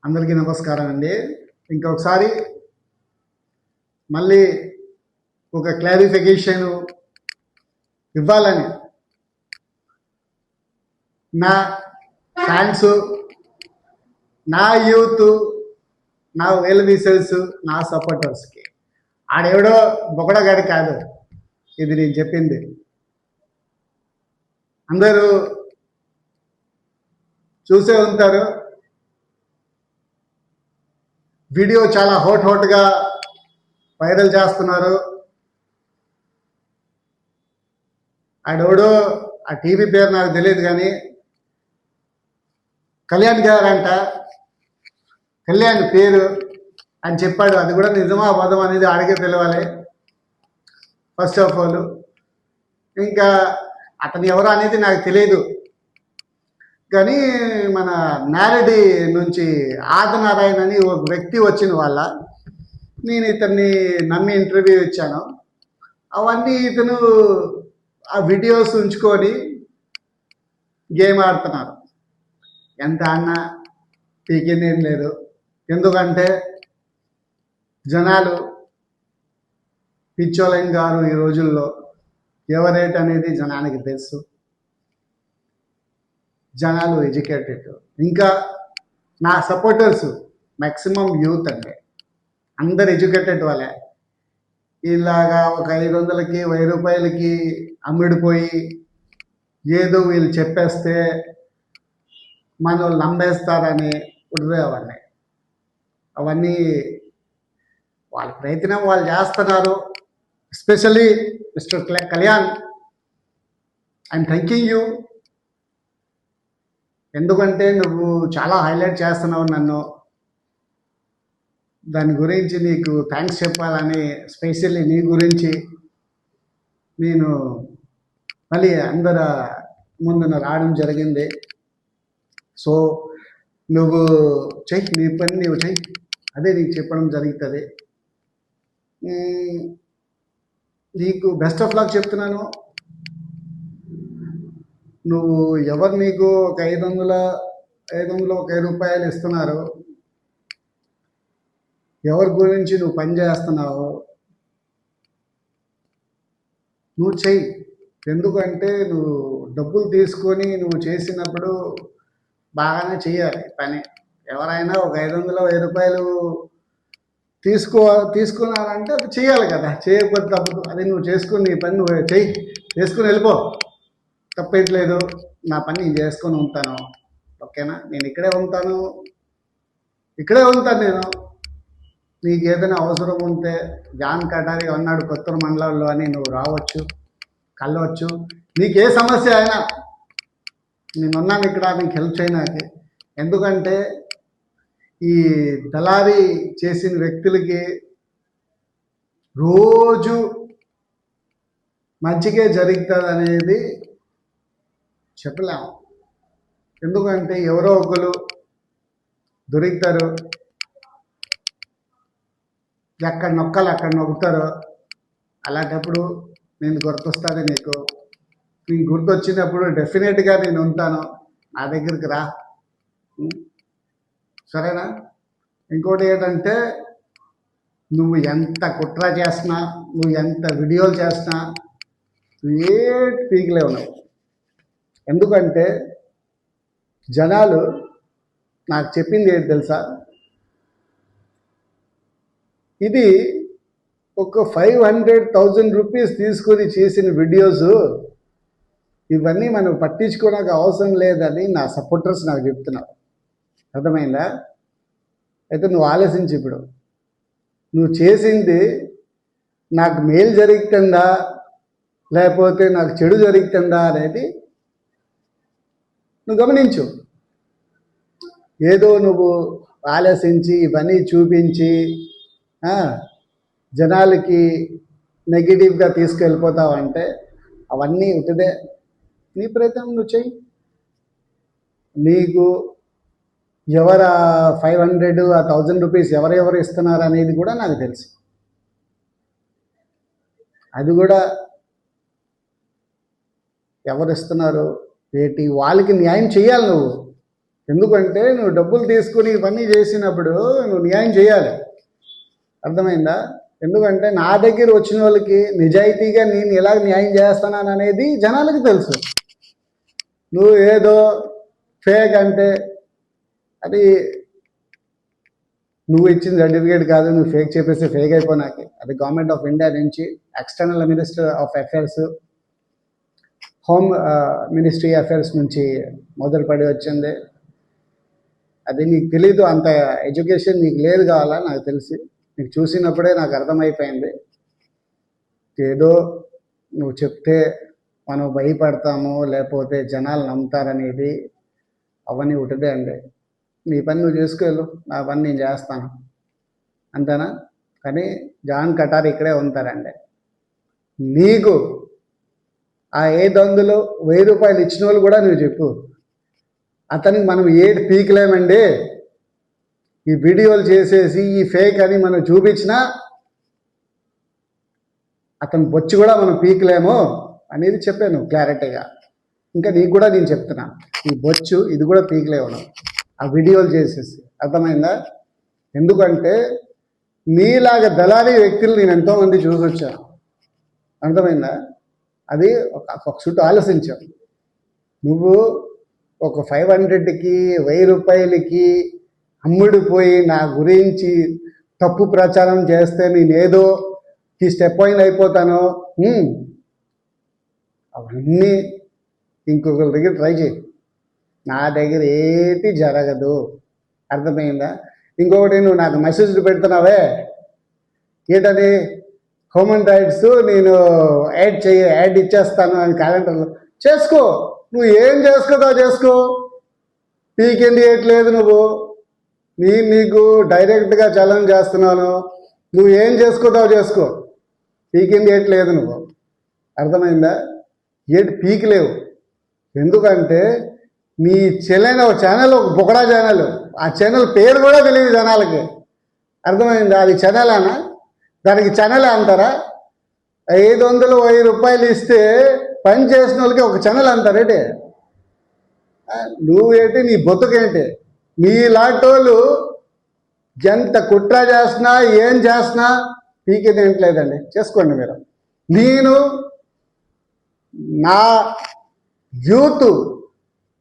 అందరికీ నమస్కారం అండి. ఇంకొకసారి మళ్ళీ ఒక క్లారిఫికేషన్ ఇవ్వాలని నా ఫ్యాన్స్, నా యూత్, నా వెల్ విషర్స్, నా సపోర్టర్స్కి. ఆడెవడో బొగడగాడు కాదు ఇది నేను చెప్పింది. అందరూ చూసే ఉంటారు. వీడియో చాలా హోట్గా వైరల్ చేస్తున్నారు. ఆడెవడో ఆ టీవీ పేరు నాకు తెలియదు కానీ కళ్యాణ్ గారంట, కళ్యాణ్ పేరు అని చెప్పాడు. అది కూడా నిజమా అబద్ధం అనేది అడిగే తెలవాలి ఫస్ట్ ఆఫ్ ఆల్. ఇంకా అతను ఎవరు అనేది నాకు తెలియదు కానీ మన నారెడ్డి నుంచి ఆదినారాయణ అని ఒక వ్యక్తి వచ్చిన వాళ్ళ నేను ఇతన్ని నమ్మి ఇంటర్వ్యూ ఇచ్చాను. అవన్నీ ఇతను ఆ వీడియోస్ ఉంచుకొని గేమ్ ఆడుతున్నారు. ఎంత అన్నా పీకిందేం లేదు. ఎందుకంటే జనాలు పిచ్చోలైన గారు ఈ రోజుల్లో ఎవరేట్ అనేది జనానికి తెలుసు. జనాలు ఎడ్యుకేటెడ్. ఇంకా నా సపోర్టర్స్ మ్యాక్సిమం యూత్ అంటే అందరు ఎడ్యుకేటెడ్ వాళ్ళే. ఇలాగా ఒక 500కి 1000 రూపాయలకి అమ్ముడిపోయి ఏదో వీళ్ళు చెప్పేస్తే మన వాళ్ళు నమ్మేస్తారని ఉడిరేవన్నీ. అవన్నీ వాళ్ళ ప్రయత్నం వాళ్ళు చేస్తున్నారు. Especially mister Kalyan, I'm thanking you. ఎందుకంటే నువ్వు చాలా హైలైట్ చేస్తున్నావు నన్ను. దాని గురించి నీకు థ్యాంక్స్ చెప్పాలని స్పెషల్లీ నీ గురించి నేను మళ్ళీ అందరి ముందున రావడం జరిగింది. సో నువ్వు చెయ్యి, నీ పని నువ్వు చెయ్యి, అదే నీకు చెప్పడం జరుగుతుంది. నీకు బెస్ట్ ఆఫ్ లక్ చెప్తున్నాను. నువ్వు ఎవరు నీకు ఒక 500 ఒక 1000 రూపాయలు ఇస్తున్నారు, ఎవరి గురించి నువ్వు పని చేస్తున్నావు నువ్వు చెయ్యి. ఎందుకంటే నువ్వు డబ్బులు తీసుకొని నువ్వు చేసినప్పుడు బాగానే చెయ్యాలి పని. ఎవరైనా ఒక 500 1000 రూపాయలు తీసుకున్నారంటే అది చేయాలి కదా. చేయకపోతే తప్పదు. అది నువ్వు చేసుకుని నీ పని నువ్వు చెయ్యి, చేసుకుని వెళ్ళిపో, తప్పేట్లేదు. నా పని నేను చేసుకొని ఉంటాను, ఓకేనా? నేను ఇక్కడే ఉంటాను నేను. నీకు ఏదైనా అవసరం ఉంటే జాన్ కటారి అన్నాడు కొత్తూరు మండలంలో అని నువ్వు రావచ్చు, కలవచ్చు. నీకు ఏ సమస్య అయినా నేనున్నాను ఇక్కడ, నీకు హెల్ప్ చేయడానికి. ఎందుకంటే ఈ దళారీ చేసిన వ్యక్తులకి రోజు మంచిగా జరుగుతుంది అనేది చెప్పలేము. ఎందుకంటే ఎవరో ఒకరు దొరుకుతారు, ఎక్కడ నొక్కాలి అక్కడ నొక్కుతారు. అలాంటప్పుడు నేను గుర్తొస్తుంది నీకు. నీకు గుర్తొచ్చినప్పుడు డెఫినెట్గా నేను ఉంటాను, నా దగ్గరికి రా, సరేనా? ఇంకోటి ఏంటంటే నువ్వు ఎంత కుట్ర చేసినా, నువ్వు ఎంత వీడియోలు చేసినా ఏ పీకిలే ఉన్నావు. ఎందుకంటే జనాలు నాకు చెప్పింది ఏంటి తెలుసా? ఇది ఒక 500,000 రూపీస్ తీసుకొని చేసిన వీడియోస్, ఇవన్నీ మనం పట్టించుకోవడానికి అవసరం లేదని నా సపోర్టర్స్ నాకు చెప్తున్నారు. అర్థమైందా? అయితే నువ్వు ఆలోచించి, ఇప్పుడు నువ్వు చేసింది నాకు మేలు జరుగుతుందా లేకపోతే నాకు చెడు జరుగుతుందా అనేది నువ్వు గమనించు. ఏదో నువ్వు ఆలోచించి ఇవన్నీ చూపించి జనాలకి నెగిటివ్గా తీసుకెళ్ళిపోతావంటే అవన్నీ ఉంటుందే. నీ ప్రయత్నం నువ్వు చెయ్యి. నీకు ఎవరు 500 1000 రూపీస్ ఎవరెవరు ఇస్తున్నారు అనేది కూడా నాకు తెలుసు. అది కూడా ఎవరు ఇస్తున్నారు ఏంటి వాళ్ళకి న్యాయం చేయాలి నువ్వు. ఎందుకంటే నువ్వు డబ్బులు తీసుకుని పని చేసినప్పుడు నువ్వు న్యాయం చేయాలి, అర్థమైందా? ఎందుకంటే నా దగ్గర వచ్చిన వాళ్ళకి నిజాయితీగా నేను ఎలా న్యాయం చేస్తున్నాను అనేది జనాలకు తెలుసు. నువ్వు ఏదో ఫేక్ అంటే అది నువ్వు ఇచ్చిన సర్టిఫికేట్ కాదు, నువ్వు ఫేక్ చెప్పేసి ఫేక్ అయిపోయినాకి అది గవర్నమెంట్ ఆఫ్ ఇండియా నుంచి external minister of affairs home ministry affairs నుంచి మొదలుపడి వచ్చింది. అది నీకు తెలీదు, అంత ఎడ్యుకేషన్ నీకు లేదు కావాలా నాకు తెలిసి. నీకు చూసినప్పుడే నాకు అర్థమైపోయింది. ఏదో నువ్వు చెప్తే మనం భయపడతాము, లేకపోతే జనాలు నమ్ముతారనేది అవన్నీ ఒకటిదే అండి. నీ పని నువ్వు చేసుకెళ్ళు, నా పని నేను చేస్తాను, అంతేనా? కానీ జాన్ కటార్ ఇక్కడే ఉంటారండి. నీకు ఆ 500 1000 ఇచ్చిన వాళ్ళు కూడా నువ్వు చెప్పు, అతనికి మనం ఏది పీకలేమండి, ఈ వీడియోలు చేసేసి ఈ ఫేక్ అని మనం చూపించినా అతని బొచ్చు కూడా మనం పీకలేము అనేది చెప్పాను క్లారిటీగా. ఇంకా నీకు కూడా నేను చెప్తున్నా, ఈ బొచ్చు ఇది కూడా పీకలేము ఆ వీడియోలు చేసేసి, అర్థమైందా? ఎందుకంటే నీలాగా దళారీ వ్యక్తులు నేను ఎంతోమంది చూసొచ్చాను, అర్థమైందా? అది ఒక చుట్టూ ఆలోచించావు. నువ్వు ఒక 500కి 1000 రూపాయలకి అమ్ముడిపోయి నా గురించి తప్పు ప్రచారం చేస్తే నేనేదో స్టెప్ అయిపోతాను. అవన్నీ ఇంకొకరి దగ్గర ట్రై చేయి, నా దగ్గర ఏది జరగదు, అర్థమైందా? ఇంకొకటి, నువ్వు నాకు మెసేజ్లు పెడుతున్నావే ఏంటని, హ్యూమన్ రైట్స్ నేను యాడ్ ఇచ్చేస్తాను అని క్యాలెండర్లో చేసుకో, నువ్వు ఏం చేసుకోదో చేసుకో, పీకేంది ఏట్లేదు. నువ్వు నీకు డైరెక్ట్గా ఛాలెంజ్ చేస్తున్నాను, నువ్వు ఏం చేసుకోదావు చేసుకో, పీకింది ఏట్లేదు. నువ్వు అర్థమైందా? ఏటి పీకలేవు. ఎందుకంటే నీ చెల్లైన ఒక ఛానల్, ఒక బొకడా ఛానల్, ఆ ఛానల్ పేరు కూడా తెలియదు జనాలకి, అర్థమైందా? అది ఛానలేనా? దానికి ఛానలే అంటారా? 500 1000 రూపాయలు ఇస్తే పని చేసిన వాళ్ళకి ఒక ఛానల్ అంటారేంటి? నువ్వేంటి, నీ బతుకేంటి? మీలాంటోళ్ళు ఎంత కుట్ర చేసినా ఏం చేసినా పీకేది ఏంట్లేదండి, చేసుకోండి మీరు. నేను నా యూత్,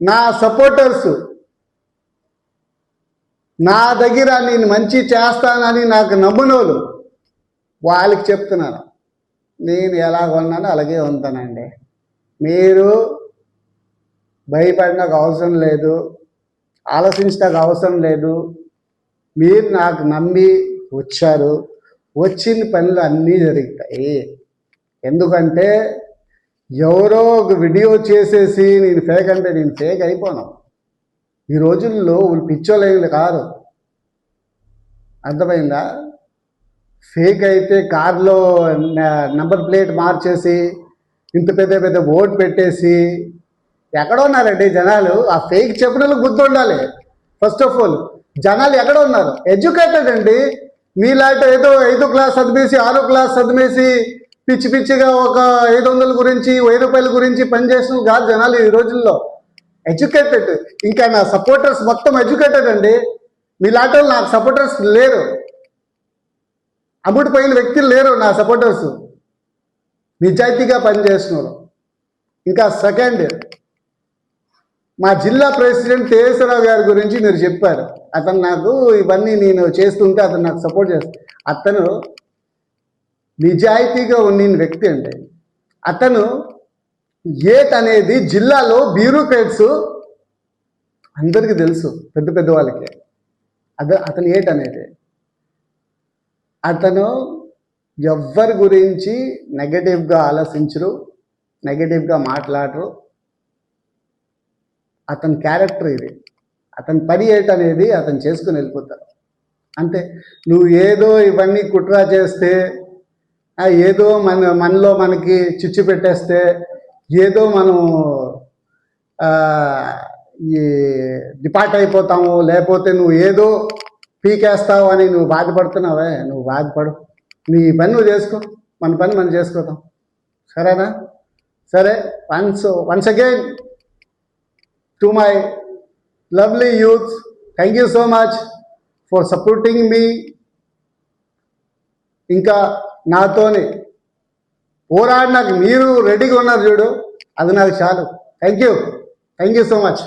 నా సపోర్టర్స్ నా దగ్గర నేను మంచి చేస్తానని నాకు నమ్మునోళ్ళు వాళ్ళకి చెప్తున్నాను, నేను ఎలా ఉన్నానో అలాగే ఉంటానండి. మీరు భయపడినాకు అవసరం లేదు, ఆలోచించడానికి అవసరం లేదు. మీరు నాకు నమ్మి వచ్చారు, వచ్చిన పనులు అన్నీ జరుగుతాయి. ఎందుకంటే ఎవరో ఒక వీడియో చేసేసి నేను ఫేక్ అంటే నేను ఫేక్ అయిపోను. ఈ రోజుల్లో పిచ్చోలేని కారు, అర్థమైందా? ఫేక్ అయితే కార్లో నంబర్ ప్లేట్ మార్చేసి ఇంత పెద్ద పెద్ద బోర్డు పెట్టేసి ఎక్కడ ఉన్నారండి జనాలు? ఆ ఫేక్ చెప్పిన బుద్ధి ఉండాలి. ఫస్ట్ ఆఫ్ ఆల్ జనాలు ఎక్కడ ఉన్నారు? ఎడ్యుకేటెడ్ అండి. మీలాంటి ఏదో 5వ క్లాస్ చదివేసి 6వ క్లాస్ చదివేసి పిచ్చి పిచ్చిగా ఒక 500 గురించి 1000 రూపాయల గురించి పనిచేసిన కాదు జనాలు ఈ రోజుల్లో. ఎడ్యుకేటెడ్. ఇంకా నా సపోర్టర్స్ మొత్తం ఎడ్యుకేటెడ్ అండి. మీలాంటి వాళ్ళు నాకు సపోర్టర్స్ లేరు, అమ్ముడిపోయిన వ్యక్తులు లేరు నా సపోర్టర్స్, నిజాయితీగా పనిచేస్తున్నారు. ఇంకా సెకండ్, మా జిల్లా ప్రెసిడెంట్ తేజస్వరరావు గారి గురించి మీరు చెప్పారు. అతను నాకు ఇవన్నీ నేను చేస్తుంటే అతను నాకు సపోర్ట్ చేస్తాను. అతను నిజాయితీగా ఉన్న వ్యక్తి అండి. అతను ఏట్ అనేది జిల్లాలో బ్యూరోక్రాట్స్ అందరికీ తెలుసు, పెద్ద పెద్ద వాళ్ళకి. అతను ఏట్ అనేది, అతను ఎవ్వరి గురించి నెగటివ్గా ఆలోచించరు, నెగటివ్గా మాట్లాడరు. అతని క్యారెక్టర్ ఇది. అతని పని ఏంటనేది అతను చేసుకుని వెళ్ళిపోతారు అంతే. నువ్వు ఏదో ఇవన్నీ కుట్ర చేస్తే, ఏదో మనలో మనకి చిచ్చు పెట్టేస్తే, ఏదో మనం ఈ డిపార్ట్ అయిపోతాము, లేకపోతే నువ్వు ఏదో పీకేస్తావు అని నువ్వు బాధపడుతున్నావే, నువ్వు బాధపడు, నీ పని నువ్వు చేసుకో, మన పని మనం చేసుకోతాం, సరేనా? సరే, once again to my lovely youth, thank you so much for supporting మీ. ఇంకా నాతోని పోరాడినాక మీరు రెడీగా ఉన్నారు చూడు, అది నాకు చాలు. Thank you so much.